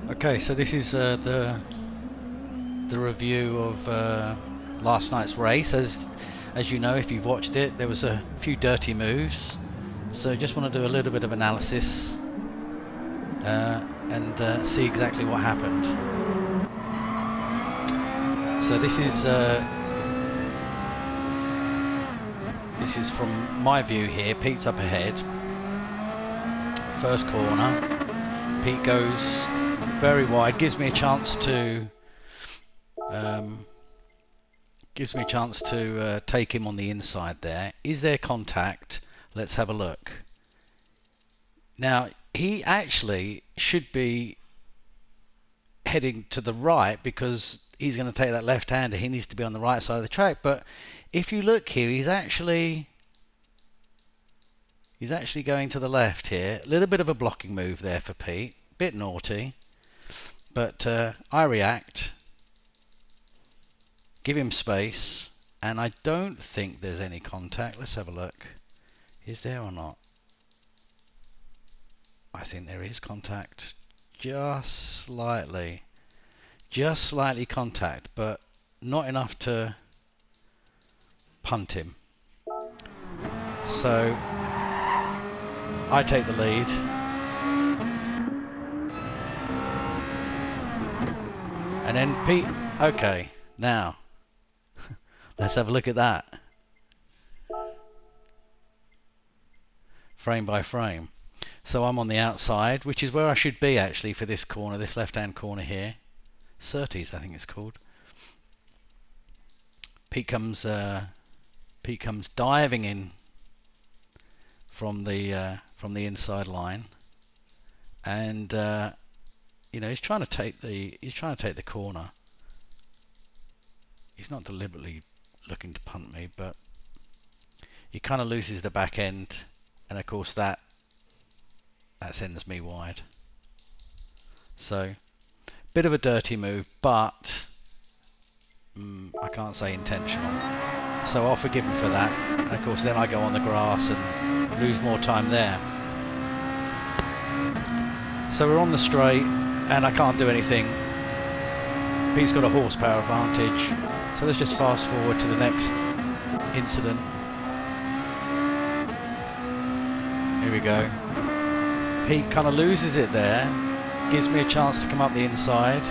Okay, so this is the review of last night's race. As you know, if you've watched it, there was a few dirty moves. So just want to do a little bit of analysis and see exactly what happened. So this is from my view here. Pete's up ahead. First corner. Pete goes very wide. Gives me a chance to take him on the inside there. Is there contact? Let's have a look. Now, he actually should be heading to the right because he's going to take that left-hander. He needs to be on the right side of the track. But if you look here, he's actually going to the left here. A little bit of a blocking move there for Pete. Bit naughty. But I react. Give him space. And I don't think there's any contact. Let's have a look. Is there or not? I think there is contact. Just slightly contact, but not enough to punt him. So I take the lead. And then Pete, okay, now let's have a look at that. Frame by frame. So I'm on the outside, which is where I should be actually for this corner, this left-hand corner here. Surtees, I think it's called. Pete comes diving in from the inside line, and you know, he's trying to take the corner. He's not deliberately looking to punt me, but he kind of loses the back end, and of course that sends me wide. So bit of a dirty move, but I can't say intentional. So I'll forgive him for that. And of course then I go on the grass and lose more time there. So we're on the straight and I can't do anything. Pete's got a horsepower advantage. So let's just fast forward to the next incident. Here we go. Pete kind of loses it there. Gives me a chance to come up the inside.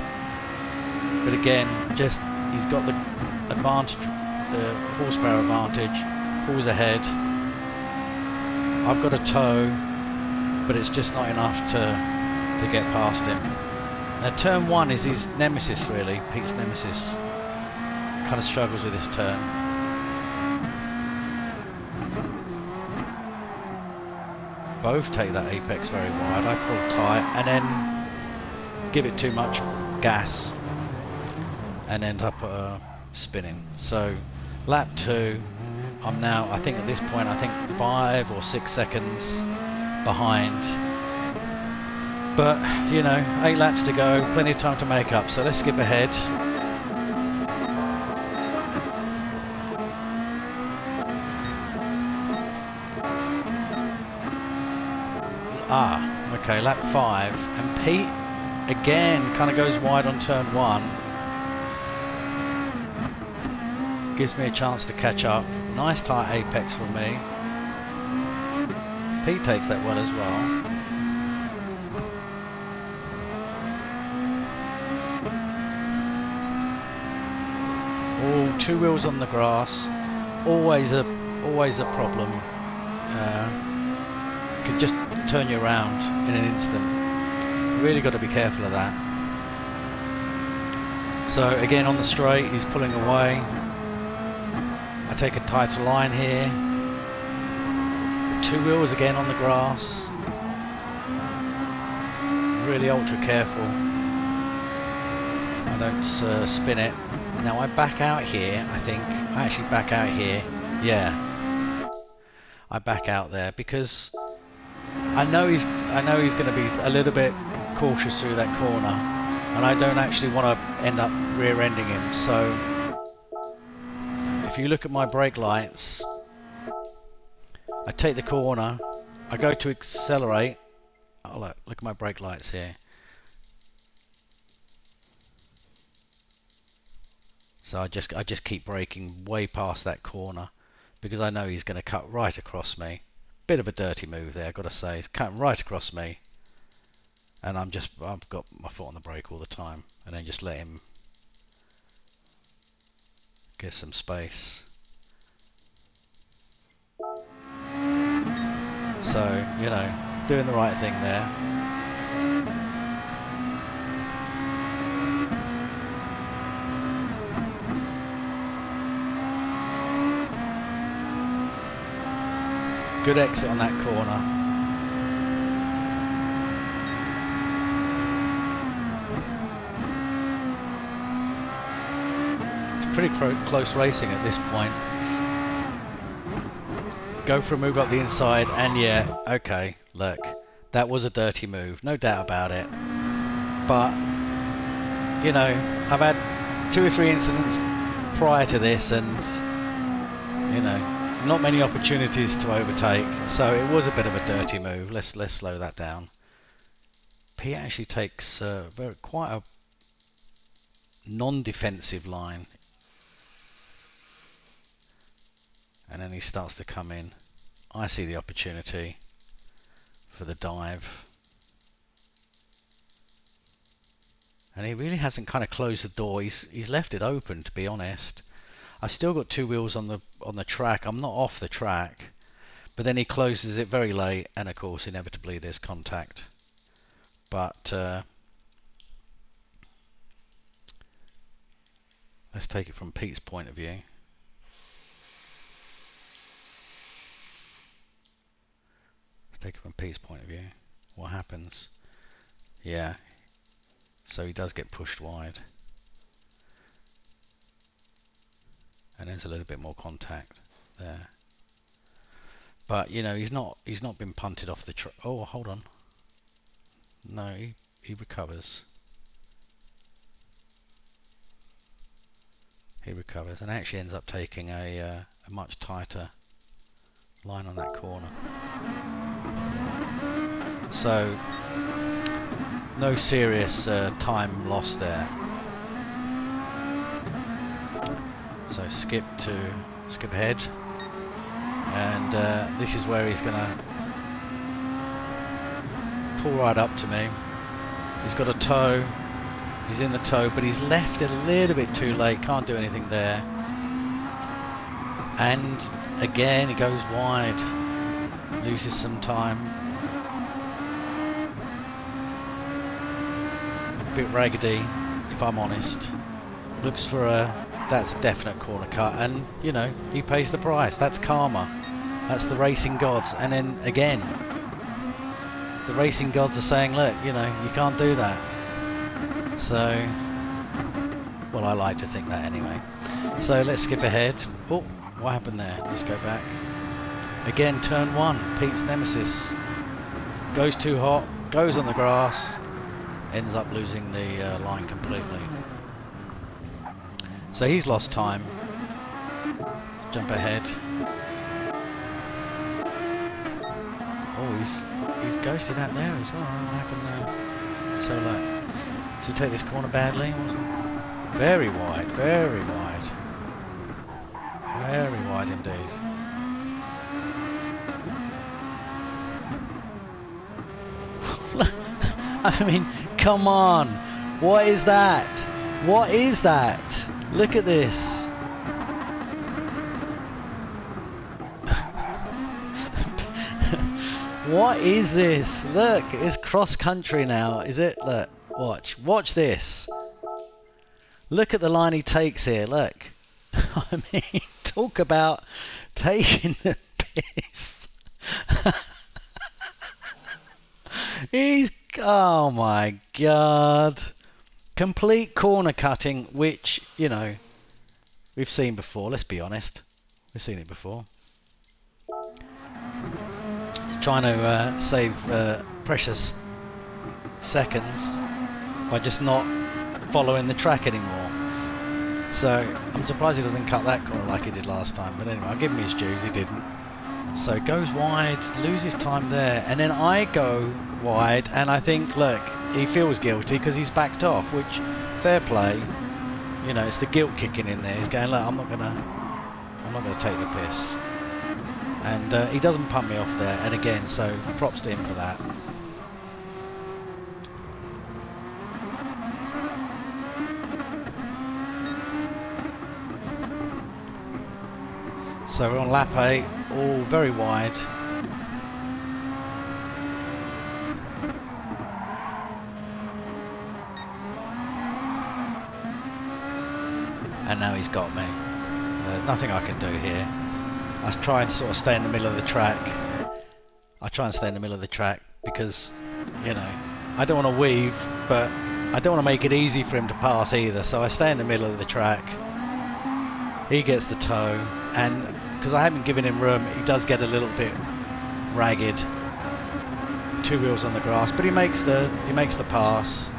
But again, just he's got the advantage, the horsepower advantage. Pulls ahead. I've got a toe, but it's just not enough to get past him. Now turn one is his nemesis really, Pete's nemesis. Kind of struggles with this turn. Both take that apex very wide. I pull tight and then give it too much gas and end up spinning. So lap 2, I'm now, I think at this point, I think 5 or 6 seconds behind. But, you know, 8 laps to go, plenty of time to make up. So let's skip ahead. Okay, lap 5, and Pete again kind of goes wide on turn 1. Gives me a chance to catch up. Nice tight apex from me. Pete takes that well as well. Oh, 2 wheels on the grass. Always a problem. Could just turn you around in an instant. Really got to be careful of that. So again on the straight, he's pulling away. I take a tighter line here. 2 wheels again on the grass. Really ultra careful. I don't spin it. Now I back out here. I think I actually back out here. Yeah, I back out there because I know he's going to be a little bit cautious through that corner, and I don't actually want to end up rear-ending him. So if you look at my brake lights, I take the corner, I go to accelerate. Oh, look at my brake lights here. So I just keep braking way past that corner because I know he's going to cut right across me. Bit of a dirty move there, I've got to say. He's cutting right across me, and I've got my foot on the brake all the time, and then just let him get some space. So, you know, doing the right thing there. Good exit on that corner. It's pretty close racing at this point. Go for a move up the inside, and yeah, okay, look, that was a dirty move, no doubt about it. But, you know, I've had 2 or 3 incidents prior to this, and, you know, not many opportunities to overtake, so it was a bit of a dirty move. Let's slow that down. He actually takes quite a non-defensive line, and then he starts to come in. I see the opportunity for the dive, and he really hasn't kind of closed the door. He's left it open, to be honest. I've still got 2 wheels on the track. I'm not off the track, but then he closes it very late, and of course, inevitably, there's contact. But let's take it from Pete's point of view. Take it from Pete's point of view. What happens? Yeah. So he does get pushed wide. And there's a little bit more contact there. But you know, he's not been punted off the track. Oh, hold on. No, he recovers. He recovers and actually ends up taking a much tighter line on that corner. So no serious time lost there. So skip ahead, and this is where he's gonna pull right up to me. He's got a toe, he's in the toe, but he's left it a little bit too late, can't do anything there. And again he goes wide, loses some time. A bit raggedy, if I'm honest. Looks for that's a definite corner cut, and you know, he pays the price. That's karma. That's the racing gods. And then again, the racing gods are saying, look, you know, you can't do that. So, well, I like to think that anyway. So let's skip ahead. Oh, what happened there? Let's go back. Again, turn 1, Pete's nemesis. Goes too hot, goes on the grass, ends up losing the line completely. So he's lost time. Jump ahead. Oh, he's ghosted out there as well. What happened there? So like, did he take this corner badly? Very wide, very wide. Very wide indeed. I mean, come on. What is that? What is that? Look at this. What is this? Look, it's cross country now, is it? Look, watch this. Look at the line he takes here, look. I mean, talk about taking the piss. Oh my god. Complete corner cutting, which, you know, we've seen before, let's be honest. We've seen it before. He's trying to save precious seconds by just not following the track anymore. So, I'm surprised he doesn't cut that corner like he did last time. But anyway, I'll give him his dues, he didn't. So, goes wide, loses time there. And then I go wide, and I think, look, he feels guilty because he's backed off, which, fair play. you know, it's the guilt kicking in there. He's going, look, I'm not gonna take the piss. And he doesn't pump me off there. And again, so props to him for that. So we're on lap 8, all very wide. And now he's got me. Nothing I can do here. I try and sort of stay in the middle of the track. I try and stay in the middle of the track because, you know, I don't want to weave, but I don't want to make it easy for him to pass either. So I stay in the middle of the track. He gets the toe, and because I haven't given him room, he does get a little bit ragged. 2 wheels on the grass, but he makes the pass.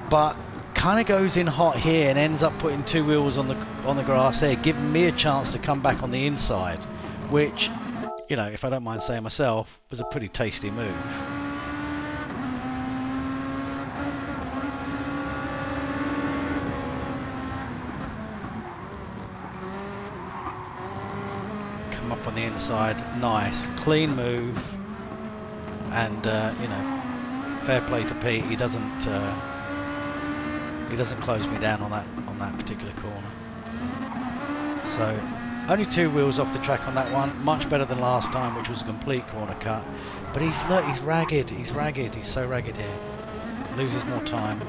But kind of goes in hot here and ends up putting 2 wheels on the grass there, giving me a chance to come back on the inside, which, you know, if I don't mind saying myself, was a pretty tasty move. Come up on the inside, nice, clean move, and you know, fair play to Pete. He doesn't close me down on that particular corner. So only 2 wheels off the track on that one, much better than last time, which was a complete corner cut. But he's ragged, he's so ragged here. Loses more time.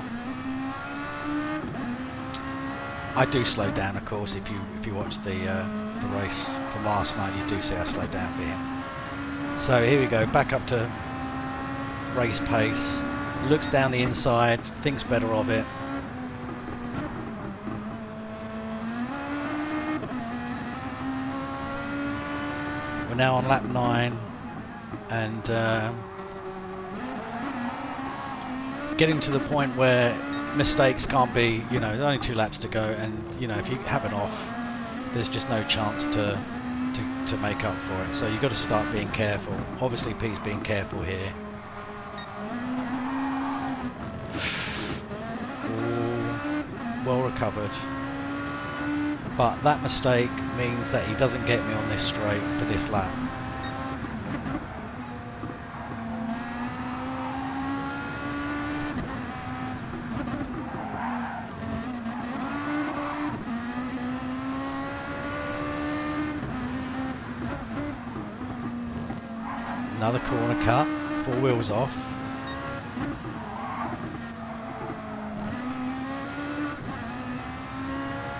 I do slow down, of course. If you watch the race from last night, you do see I slowed down for him. So here we go, back up to race pace. Looks down the inside, thinks better of it. We're now on lap 9, and getting to the point where mistakes can't be, you know, there's only 2 laps to go, and you know, if you have an off, there's just no chance to make up for it. So you've got to start being careful. Obviously Pete's being careful here. Ooh, well recovered. But that mistake means that he doesn't get me on this straight for this lap. Another corner cut, 4 wheels off.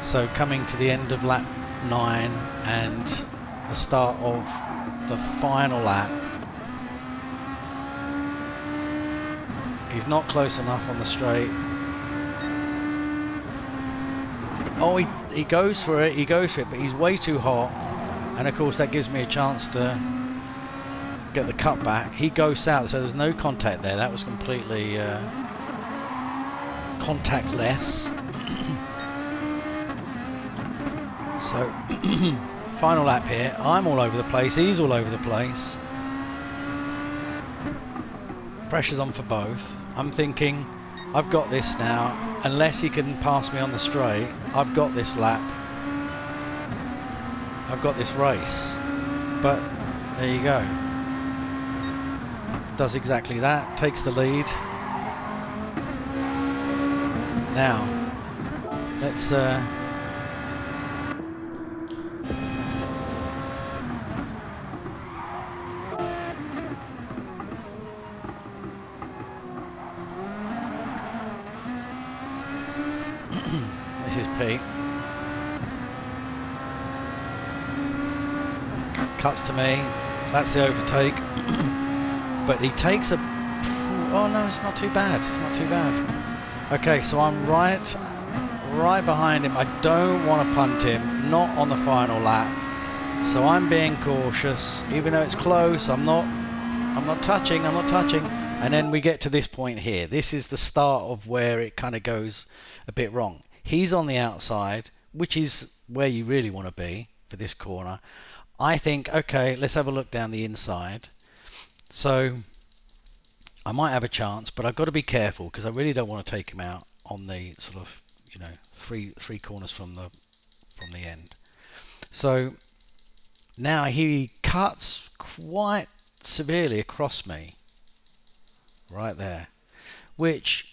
So coming to the end of lap 9 and the start of the final lap. He's not close enough on the straight. Oh, he goes for it, but he's way too hot. And of course that gives me a chance to get the cut back. He goes out, so there's no contact there. That was completely contactless. So final lap here. I'm all over the place, he's all over the place. Pressure's on for both. I'm thinking, I've got this now. Unless he can pass me on the straight, I've got this lap. I've got this race. But there you go. Does exactly that, takes the lead. Now, let's this is Pete. Cuts to me, that's the overtake. But he takes a... Oh no, it's not too bad. Not too bad. Okay, so I'm right behind him. I don't want to punt him. Not on the final lap. So I'm being cautious. Even though it's close, I'm not touching. And then we get to this point here. This is the start of where it kind of goes a bit wrong. He's on the outside, which is where you really want to be for this corner. I think, okay, let's have a look down the inside. So I might have a chance, but I've got to be careful because I really don't want to take him out on the sort of, you know, three corners from the end. So now he cuts quite severely across me right there, which,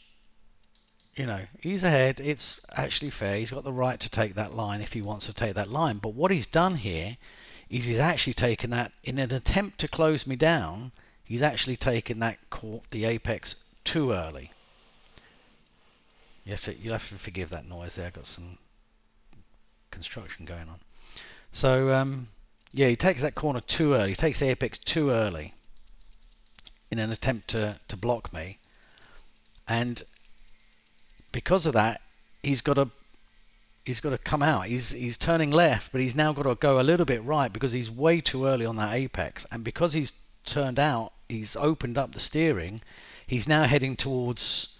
you know, he's ahead. It's actually fair. He's got the right to take that line if he wants to take that line. But what he's done here is he's actually taken that, in an attempt to close me down, he's actually taken that the apex too early. You'll have to forgive that noise there. I've got some construction going on. So yeah, he takes that corner too early. He takes the apex too early in an attempt to block me, and because of that, he's got to come out. He's turning left, but he's now got to go a little bit right because he's way too early on that apex, and because he's turned out, he's opened up the steering. He's now heading towards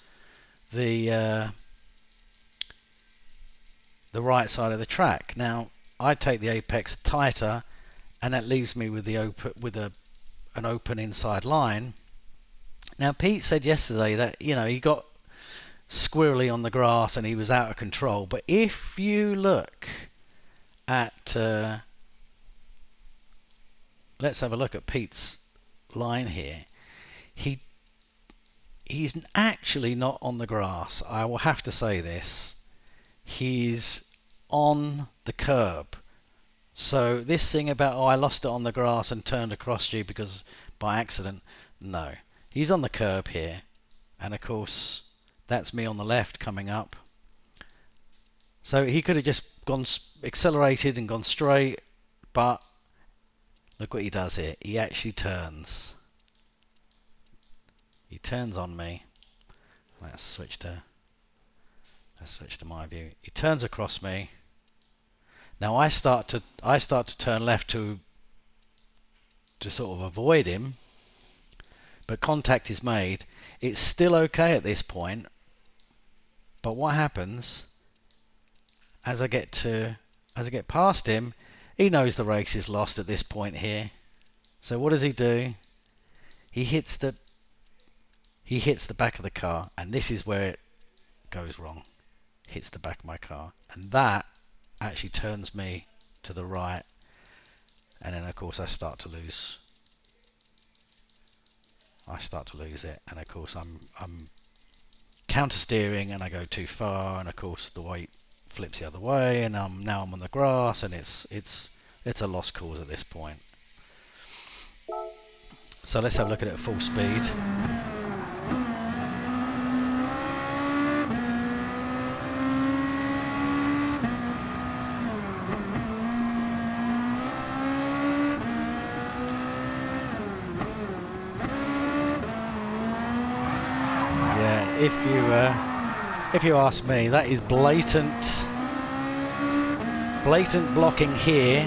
the right side of the track. Now I take the apex tighter, and that leaves me with an open inside line. Now Pete said yesterday that, you know, he got squirrely on the grass and he was out of control, but if you look at let's have a look at Pete's line here. He's actually not on the grass. I will have to say this. He's on the curb. So this thing about, oh, I lost it on the grass and turned across you because by accident, no. He's on the curb here, and of course that's me on the left coming up. So he could have just gone accelerated and gone straight, but look what he does here. He actually turns. He turns on me. Let's switch to my view. He turns across me. Now I start to turn left to sort of avoid him, but contact is made. It's still okay at this point, but what happens as I get past him, he knows the race is lost at this point here. So what does he do? He hits the back of the car, and this is where it goes wrong. Hits the back of my car, and that actually turns me to the right, and then of course I start to lose it, and of course I'm counter steering and I go too far, and of course the weight flips the other way, and now I'm on the grass, and it's a lost cause at this point. So let's have a look at it at full speed. If you ask me, that is blatant blocking here,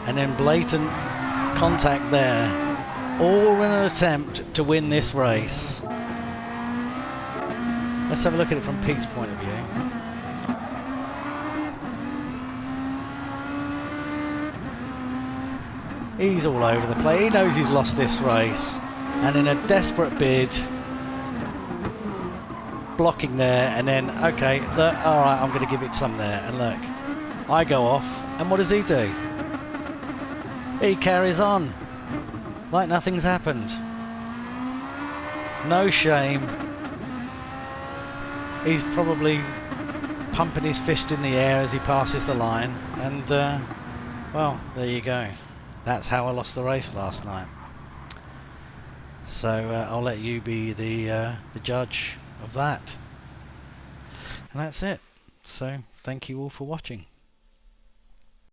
and then blatant contact there, all in an attempt to win this race. Let's have a look at it from Pete's point of view. He's all over the place. He knows he's lost this race, and in a desperate bid, blocking there, and then okay, look, all right, I'm going to give it some there, and look, I go off, and what does he do? He carries on like nothing's happened. No shame. He's probably pumping his fist in the air as he passes the line, and well, there you go. That's how I lost the race last night. So I'll let you be the judge of that. And that's it. So thank you all for watching.